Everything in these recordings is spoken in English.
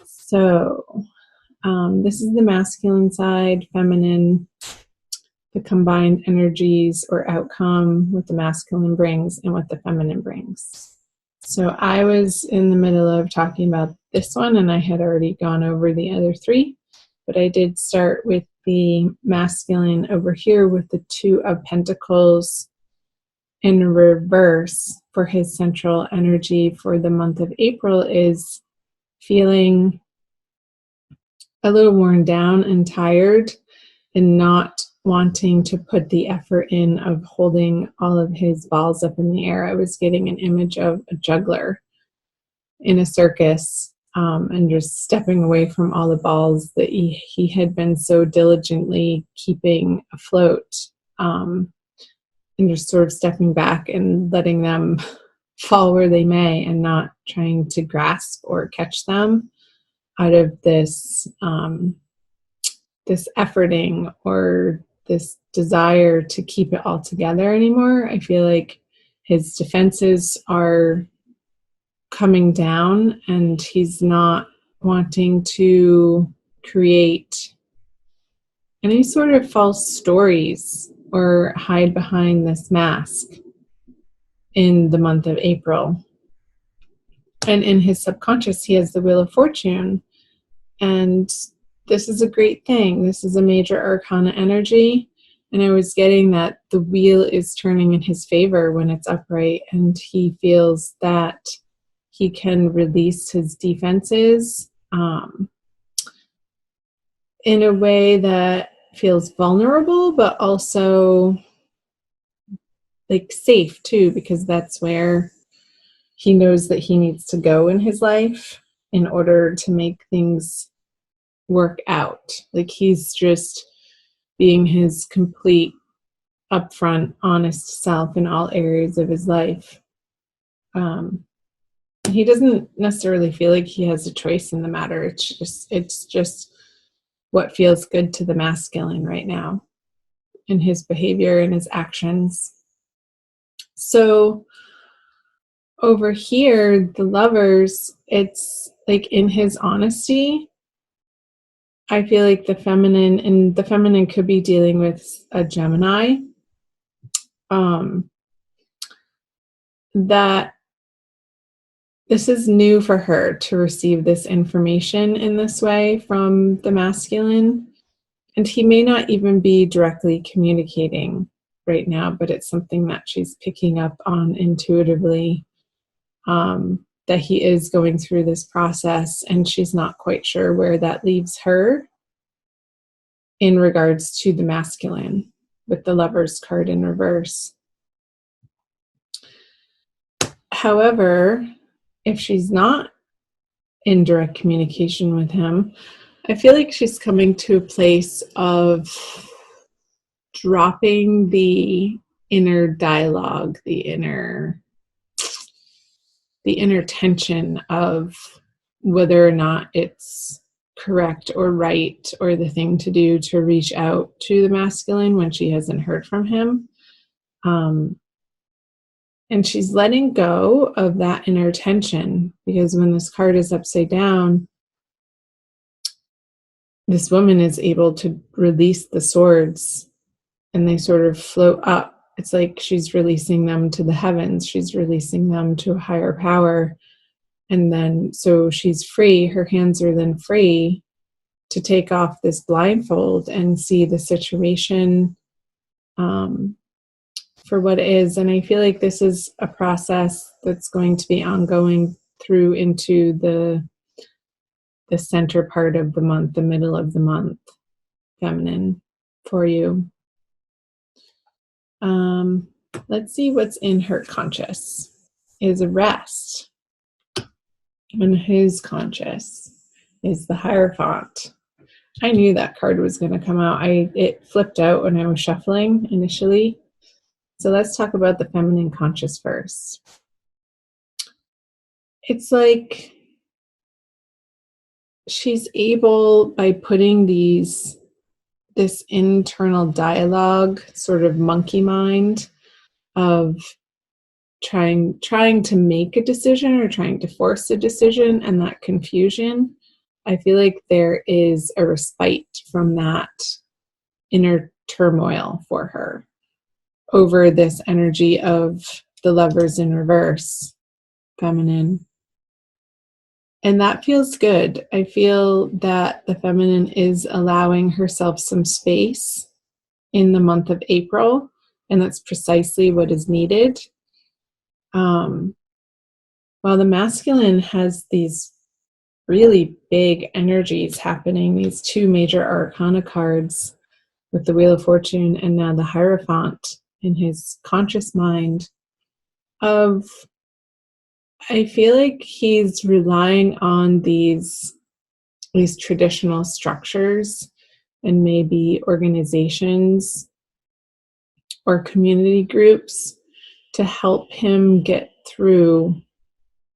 So, this is the masculine side, feminine, the combined energies or outcome, what the masculine brings and what the feminine brings. So I was in the middle of talking about this one, and I had already gone over the other three, but I did start with the masculine over here with the Two of Pentacles in reverse. For his central energy for the month of April is feeling a little worn down and tired and not wanting to put the effort in of holding all of his balls up in the air. I was getting an image of a juggler in a circus, and just stepping away from all the balls that he had been so diligently keeping afloat, and just sort of stepping back and letting them fall where they may and not trying to grasp or catch them out of this efforting or this desire to keep it all together anymore. I feel like his defenses are coming down and he's not wanting to create any sort of false stories or hide behind this mask in the month of April. And in his subconscious, he has the Wheel of Fortune. And this is a great thing. This is a major arcana energy. And I was getting that the wheel is turning in his favor when it's upright, and he feels that he can release his defenses in a way that feels vulnerable, but also like safe too, because that's where he knows that he needs to go in his life in order to make things work out. Like he's just being his complete, upfront, honest self in all areas of his life. He doesn't necessarily feel like he has a choice in the matter. It's just what feels good to the masculine right now in his behavior and his actions. So over here, the Lovers, it's like in his honesty, I feel like the feminine could be dealing with a Gemini, that this is new for her to receive this information in this way from the masculine. And he may not even be directly communicating right now, but it's something that she's picking up on intuitively, that he is going through this process, and she's not quite sure where that leaves her in regards to the masculine with the Lovers card in reverse. However, if she's not in direct communication with him, I feel like she's coming to a place of dropping the inner dialogue, the inner tension of whether or not it's correct or right or the thing to do to reach out to the masculine when she hasn't heard from him. And she's letting go of that inner tension, because when this card is upside down, this woman is able to release the swords and they sort of float up. It's like she's releasing them to the heavens. She's releasing them to a higher power. And then, so she's free. Her hands are then free to take off this blindfold and see the situation for what it is. And I feel like this is a process that's going to be ongoing through into the center part of the month, the middle of the month, feminine, for you. Let's see what's in her conscious. Is rest. And who's conscious is the Hierophant. I knew that card was going to come out. It flipped out when I was shuffling initially. So let's talk about the feminine conscious first. It's like she's able, by putting this internal dialogue, sort of monkey mind of trying to make a decision or trying to force a decision, and that confusion I feel like there is a respite from that inner turmoil for her over this energy of the Lovers in reverse, feminine. And that feels good. I feel that the feminine is allowing herself some space in the month of April, and that's precisely what is needed. While the masculine has these really big energies happening, these two major arcana cards with the Wheel of Fortune and now the Hierophant in his conscious mind of, I feel like he's relying on these traditional structures and maybe organizations or community groups to help him get through,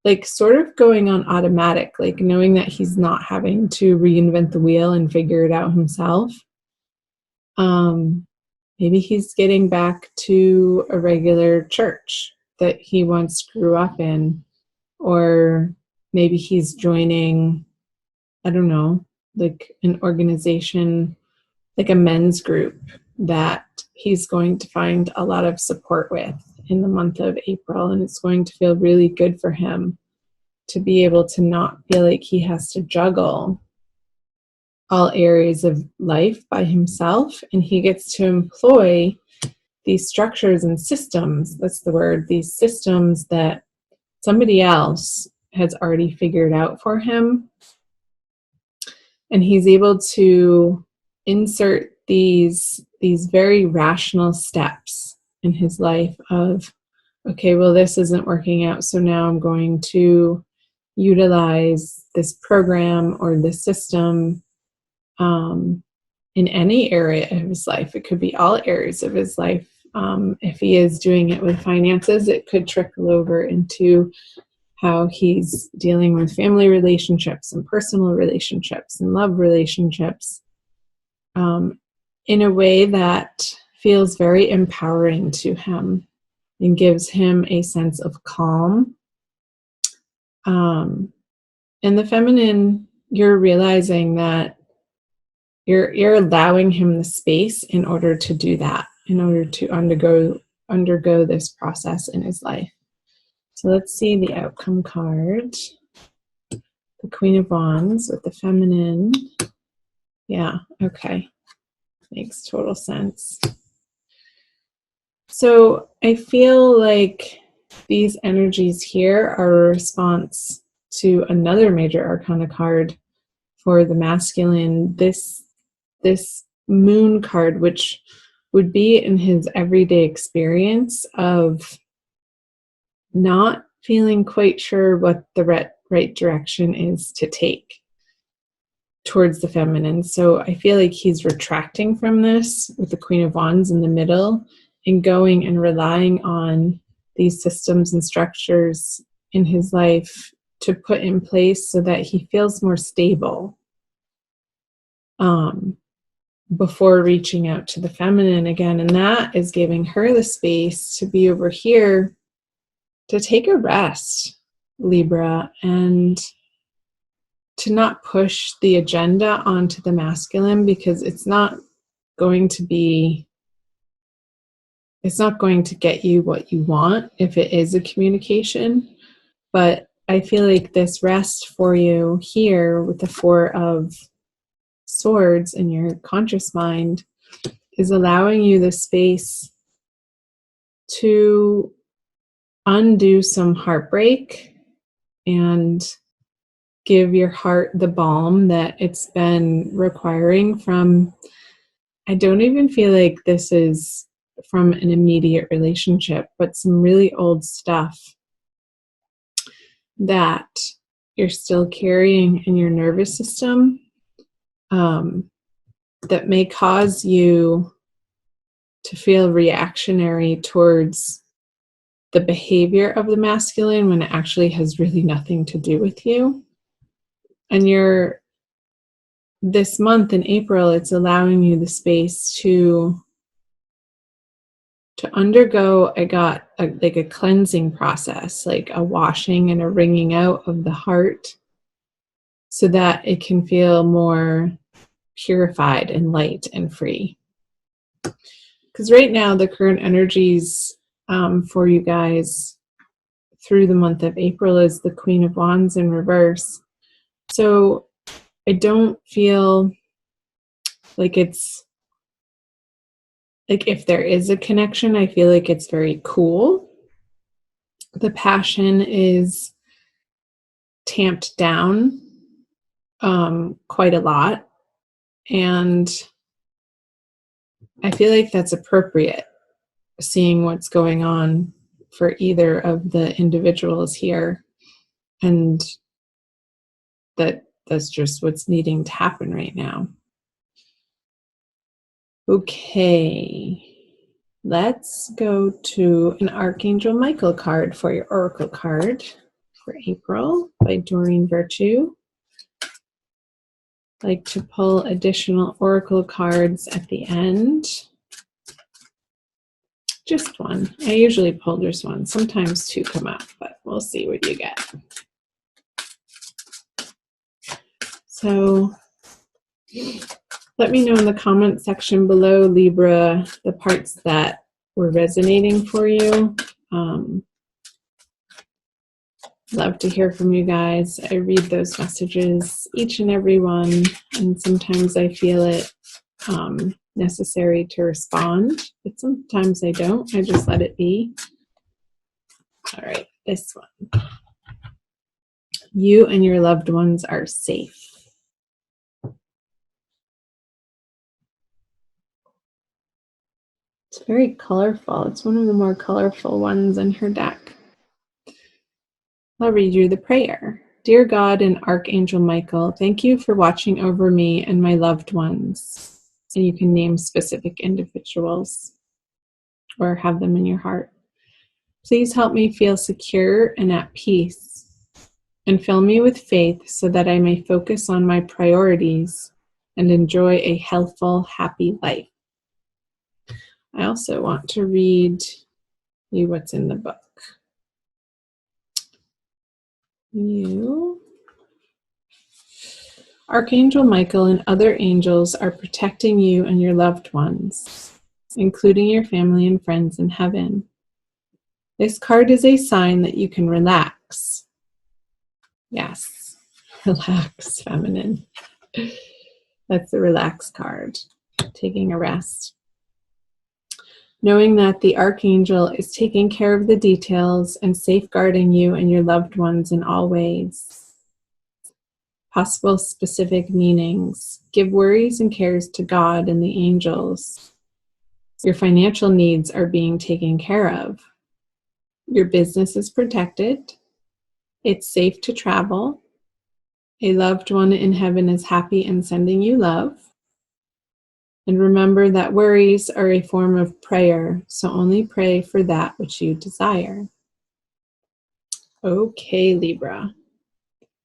like sort of going on automatic, like knowing that he's not having to reinvent the wheel and figure it out himself. Maybe he's getting back to a regular church that he once grew up in, or maybe he's joining, I don't know, like an organization, like a men's group that he's going to find a lot of support with in the month of April. And it's going to feel really good for him to be able to not feel like he has to juggle all areas of life by himself. And he gets to employ these structures and systems, that's the word, these systems that somebody else has already figured out for him. And he's able to insert these very rational steps in his life of, okay, well, this isn't working out, so now I'm going to utilize this program or this system in any area of his life. It could be all areas of his life. If he is doing it with finances, it could trickle over into how he's dealing with family relationships and personal relationships and love relationships in a way that feels very empowering to him and gives him a sense of calm. And the feminine, you're realizing that you're allowing him the space in order to do that, in order to undergo this process in his life. So let's see the outcome card. The Queen of Wands with the feminine. Yeah, okay. Makes total sense. So I feel like these energies here are a response to another major arcana card for the masculine, this moon card, which would be in his everyday experience of not feeling quite sure what the right direction is to take towards the feminine. So I feel like he's retracting from this with the Queen of Wands in the middle and going and relying on these systems and structures in his life to put in place so that he feels more stable before reaching out to the feminine again. And that is giving her the space to be over here to take a rest, Libra, and to not push the agenda onto the masculine, because it's not going to get you what you want if it is a communication. But I feel like this rest for you here with the Four of Swords in your conscious mind is allowing you the space to undo some heartbreak and give your heart the balm that it's been requiring from, I don't even feel like this is from an immediate relationship, but some really old stuff that you're still carrying in your nervous system that may cause you to feel reactionary towards the behavior of the masculine when it actually has really nothing to do with you. And this month in April, it's allowing you the space to undergo a cleansing process, like a washing and a wringing out of the heart so that it can feel more purified and light and free. Because right now, the current energies for you guys through the month of April is the Queen of Wands in reverse. So I don't feel like it's, like if there is a connection, I feel like it's very cool. The passion is tamped down quite a lot. And I feel like that's appropriate, seeing what's going on for either of the individuals here. And that's just what's needing to happen right now. Okay, let's go to an Archangel Michael card for your Oracle card for April by Doreen Virtue. I like to pull additional Oracle cards at the end. Just one. I usually pull just one. Sometimes two come up, but we'll see what you get. So let me know in the comment section below, Libra, the parts that were resonating for you. Love to hear from you guys. I read those messages, each and every one, and sometimes I feel it necessary to respond, but sometimes I don't. I just let it be. All right, this one. You and your loved ones are safe. It's very colorful. It's one of the more colorful ones in her deck. I'll read you the prayer. Dear God and Archangel Michael, thank you for watching over me and my loved ones. And you can name specific individuals or have them in your heart. Please help me feel secure and at peace, and fill me with faith so that I may focus on my priorities and enjoy a healthful, happy life. I also want to read you what's in the book. You, Archangel Michael and other angels are protecting you and your loved ones, including your family and friends in heaven. This card is a sign that you can relax. Yes, relax, feminine. That's the relax card, taking a rest. Knowing that the Archangel is taking care of the details and safeguarding you and your loved ones in all ways. Possible specific meanings. Give worries and cares to God and the angels. Your financial needs are being taken care of. Your business is protected. It's safe to travel. A loved one in heaven is happy and sending you love. And remember that worries are a form of prayer, so only pray for that which you desire. Okay, Libra.